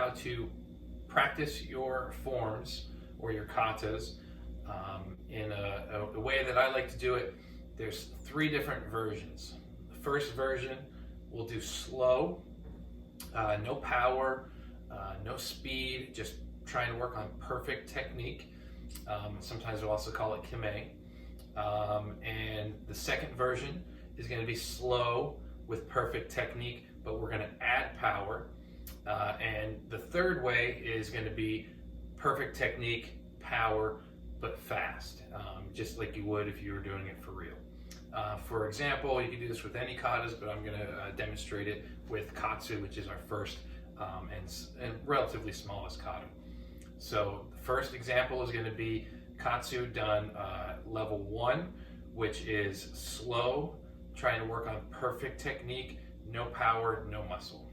how to practice your forms or your katas in a way that I like to do it. There's 3 different versions. The first version we'll do slow, no power, no speed, just trying to work on perfect technique. Sometimes we'll also call it kime. And the second version is going to be slow with perfect technique, but we're going to add power. And the third way is going to be perfect technique, power, but fast, just like you would if you were doing it for real. For example, you can do this with any katas, but I'm going to demonstrate it with katsu, which is our first and relatively smallest kata. So the first example is going to be katsu done level 1, which is slow, trying to work on perfect technique, no power, no muscle.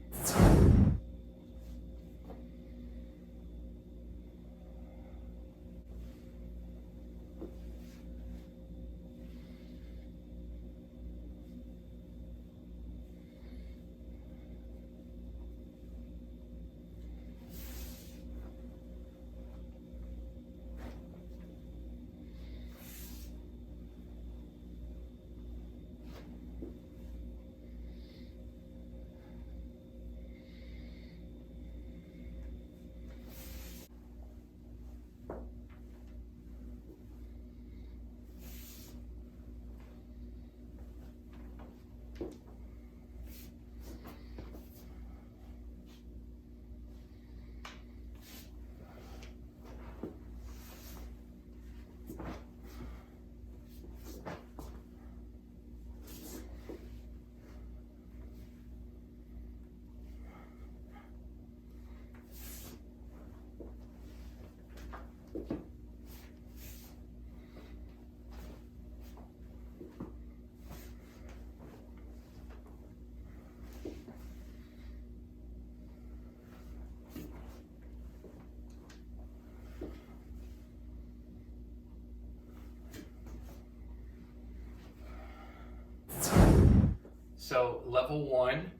So level 1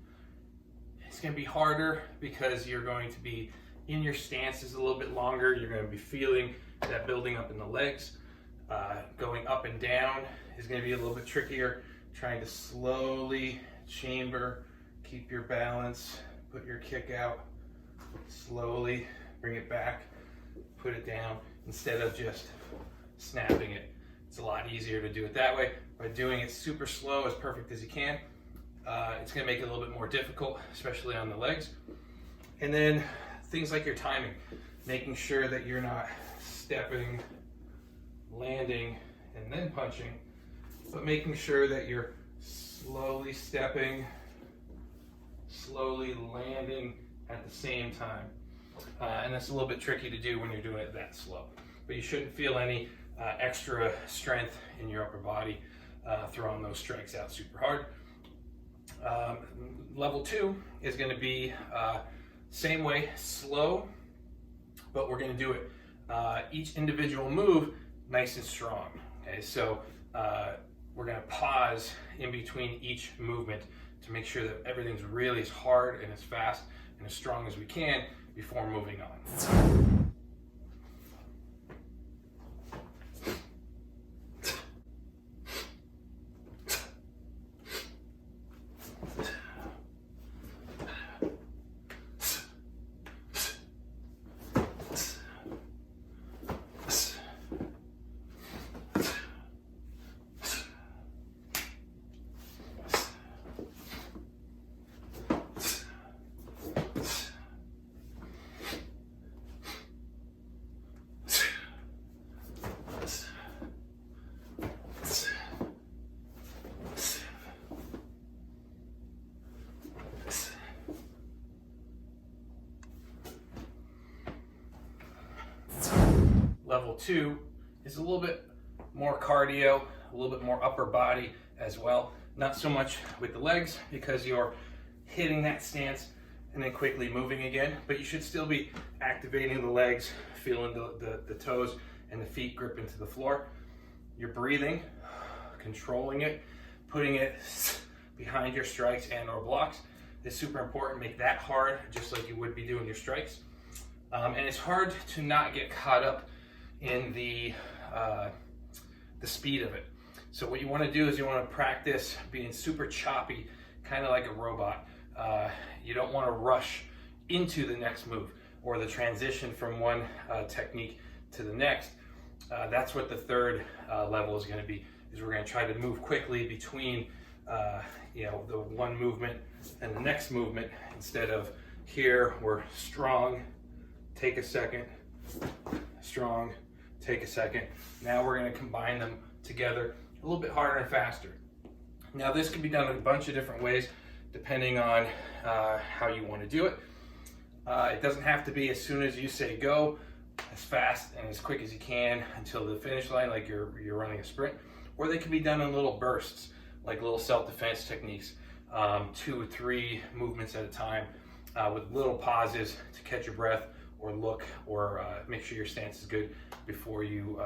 is going to be harder because you're going to be in your stances a little bit longer. You're going to be feeling that building up in the legs. Going up and down is going to be a little bit trickier. Trying to slowly chamber, keep your balance, put your kick out, slowly bring it back, put it down instead of just snapping it. It's a lot easier to do it that way. By doing it super slow, as perfect as you can, it's going to make it a little bit more difficult, especially on the legs. And then things like your timing, making sure that you're not stepping, landing, and then punching, but making sure that you're slowly stepping, slowly landing at the same time. And that's a little bit tricky to do when you're doing it that slow. But you shouldn't feel any extra strength in your upper body throwing those strikes out super hard. Level 2 is going to be same way, slow, but we're going to do it each individual move nice and strong. Okay, so we're going to pause in between each movement to make sure that everything's really as hard and as fast and as strong as we can before moving on. Level 2 is a little bit more cardio, a little bit more upper body as well. Not so much with the legs because you're hitting that stance and then quickly moving again, but you should still be activating the legs, feeling the toes and the feet grip into the floor. You're breathing, controlling it, putting it behind your strikes and or blocks, is super important. Make that hard, just like you would be doing your strikes. And it's hard to not get caught up in the speed of it. So what you want to do is you want to practice being super choppy, kind of like a robot. You don't want to rush into the next move or the transition from one technique to the next. That's what the third level is going to be. Is we're going to try to move quickly between the one movement and the next movement, instead of here we're strong, take a second, strong, take a second. Now we're going to combine them together a little bit harder and faster. Now this can be done in a bunch of different ways depending on how you want to do it. It doesn't have to be as soon as you say go, as fast and as quick as you can until the finish line, like you're running a sprint. Or they can be done in little bursts, like little self-defense techniques, 2 or 3 movements at a time, with little pauses to catch your breath or look, or make sure your stance is good before you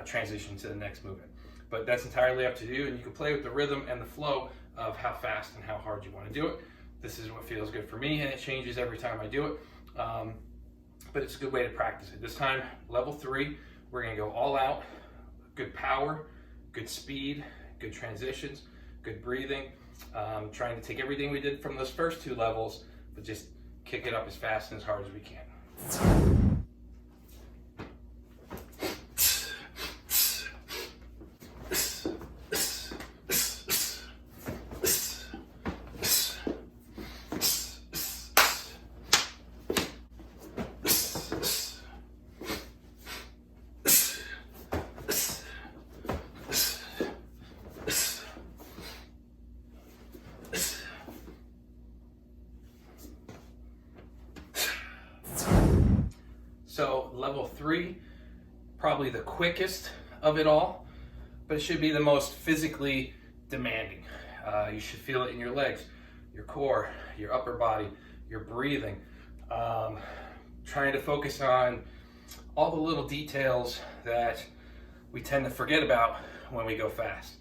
transition to the next movement. But that's entirely up to you, and you can play with the rhythm and the flow of how fast and how hard you want to do it. This is what feels good for me, and it changes every time I do it. But it's a good way to practice it. This time, level 3, we're going to go all out. Good power, good speed, good transitions, good breathing. Trying to take everything we did from those first 2 levels, but just kick it up as fast and as hard as we can. So level 3, probably the quickest of it all, but it should be the most physically demanding. You should feel it in your legs, your core, your upper body, your breathing. Trying to focus on all the little details that we tend to forget about when we go fast.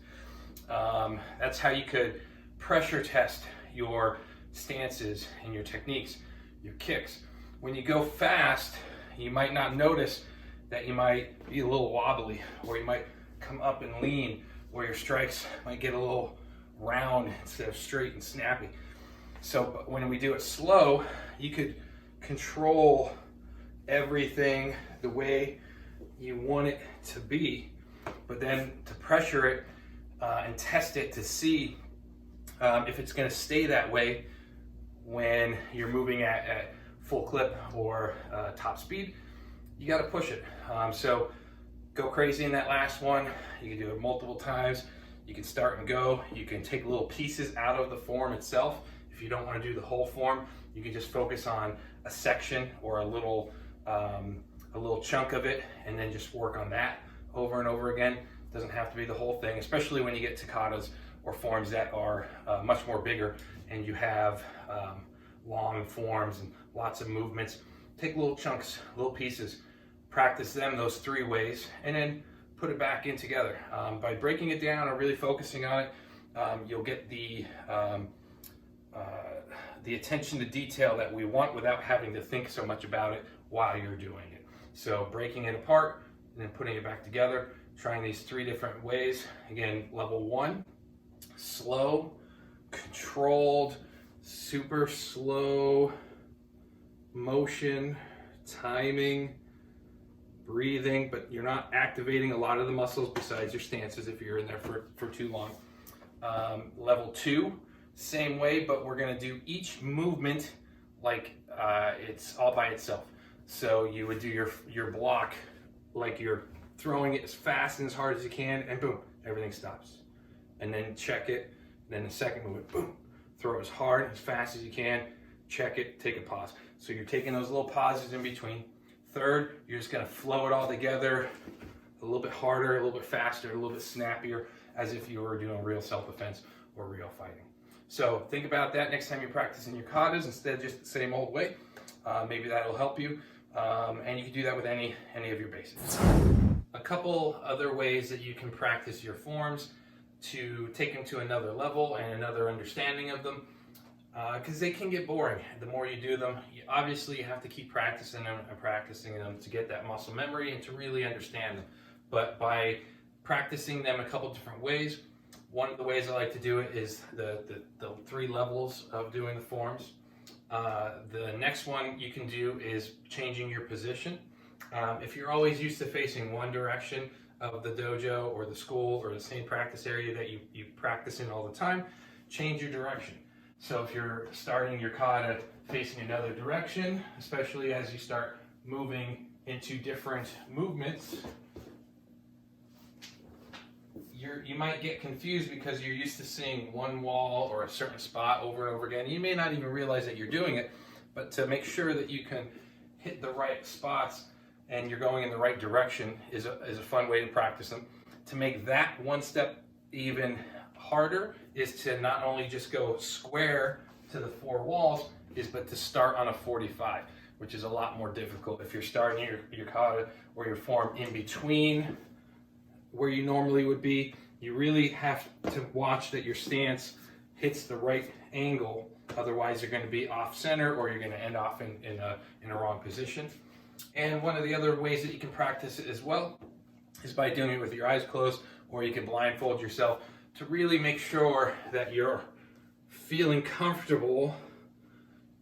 That's how you could pressure test your stances and your techniques, your kicks. When you go fast, you might not notice that you might be a little wobbly, or you might come up and lean, or your strikes might get a little round instead of straight and snappy. So when we do it slow, you could control everything the way you want it to be, but then to pressure it and test it to see if it's going to stay that way when you're moving at full clip or top speed, you got to push it. So go crazy in that last one. You can do it multiple times. You can start and go. You can take little pieces out of the form itself. If you don't want to do the whole form, you can just focus on a section or a little chunk of it, and then just work on that over and over again. It doesn't have to be the whole thing, especially when you get to katas or forms that are much more bigger and you have long forms and lots of movements. Take little chunks, little pieces, practice them those 3 ways, and then put it back in together. By breaking it down or really focusing on it, you'll get the attention to detail that we want without having to think so much about it while you're doing it. So breaking it apart and then putting it back together, trying these 3 different ways. Again, level 1, slow, controlled, super slow motion, timing, breathing, but you're not activating a lot of the muscles besides your stances if you're in there for too long. Level 2, same way, but we're going to do each movement like it's all by itself. So you would do your block like you're throwing it as fast and as hard as you can, and boom, everything stops. And then check it, then the second movement, boom, throw it as hard, as fast as you can, check it, take a pause. So you're taking those little pauses in between. Third, you're just going to flow it all together a little bit harder, a little bit faster, a little bit snappier, as if you were doing real self-defense or real fighting. So think about that next time you're practicing your katas instead of just the same old way. Maybe that'll help you, and you can do that with any of your basics. A couple other ways that you can practice your forms to take them to another level and another understanding of them. because they can get boring. The more you do them, obviously you have to keep practicing them and practicing them to get that muscle memory and to really understand them. But by practicing them a couple different ways, one of the ways I like to do it is the 3 levels of doing the forms. The next one you can do is changing your position. If you're always used to facing one direction of the dojo or the school or the same practice area that you practice in all the time, change your direction. So if you're starting your kata facing another direction, especially as you start moving into different movements, you might get confused because you're used to seeing one wall or a certain spot over and over again. You may not even realize that you're doing it, but to make sure that you can hit the right spots and you're going in the right direction is a fun way to practice them. To make that one step even harder is to not only just go square to the 4 walls, but to start on a 45, which is a lot more difficult. If you're starting your kata or your form in between where you normally would be, you really have to watch that your stance hits the right angle. Otherwise, you're going to be off center or you're going to end off in a wrong position. And one of the other ways that you can practice it as well is by doing it with your eyes closed, or you can blindfold yourself to really make sure that you're feeling comfortable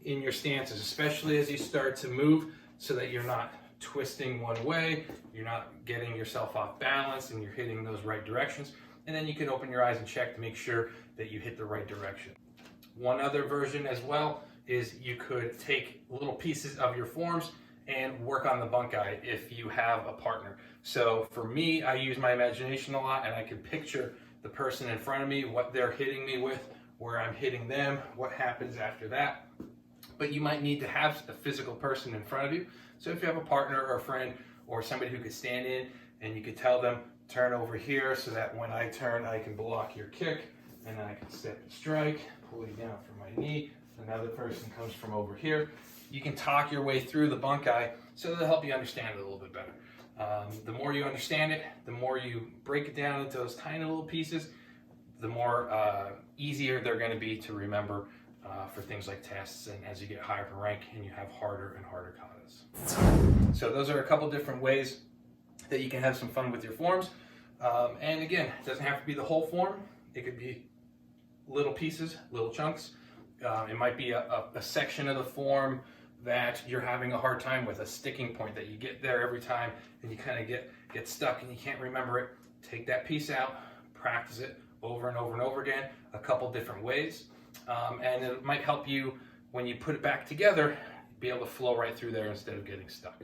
in your stances, especially as you start to move, so that you're not twisting one way, you're not getting yourself off balance, and you're hitting those right directions. And then you can open your eyes and check to make sure that you hit the right direction. One other version as well is you could take little pieces of your forms and work on the bunkai if you have a partner. So for me, I use my imagination a lot, and I can picture the person in front of me, what they're hitting me with, where I'm hitting them, what happens after that. But you might need to have a physical person in front of you. So if you have a partner or a friend or somebody who could stand in, and you could tell them, turn over here so that when I turn, I can block your kick, and then I can step and strike, pull you down from my knee. Another person comes from over here. You can talk your way through the bunkai, so that'll help you understand it a little bit better. The more you understand it, the more you break it down into those tiny little pieces, the more easier they're going to be to remember for things like tests and as you get higher in rank and you have harder and harder katas. So those are a couple different ways that you can have some fun with your forms. And again, it doesn't have to be the whole form. It could be little pieces, little chunks. It might be a section of the form that you're having a hard time with, a sticking point that you get there every time and you kind of get stuck and you can't remember it. Take that piece out, practice it over and over and over again, a couple different ways. And it might help you when you put it back together, be able to flow right through there instead of getting stuck.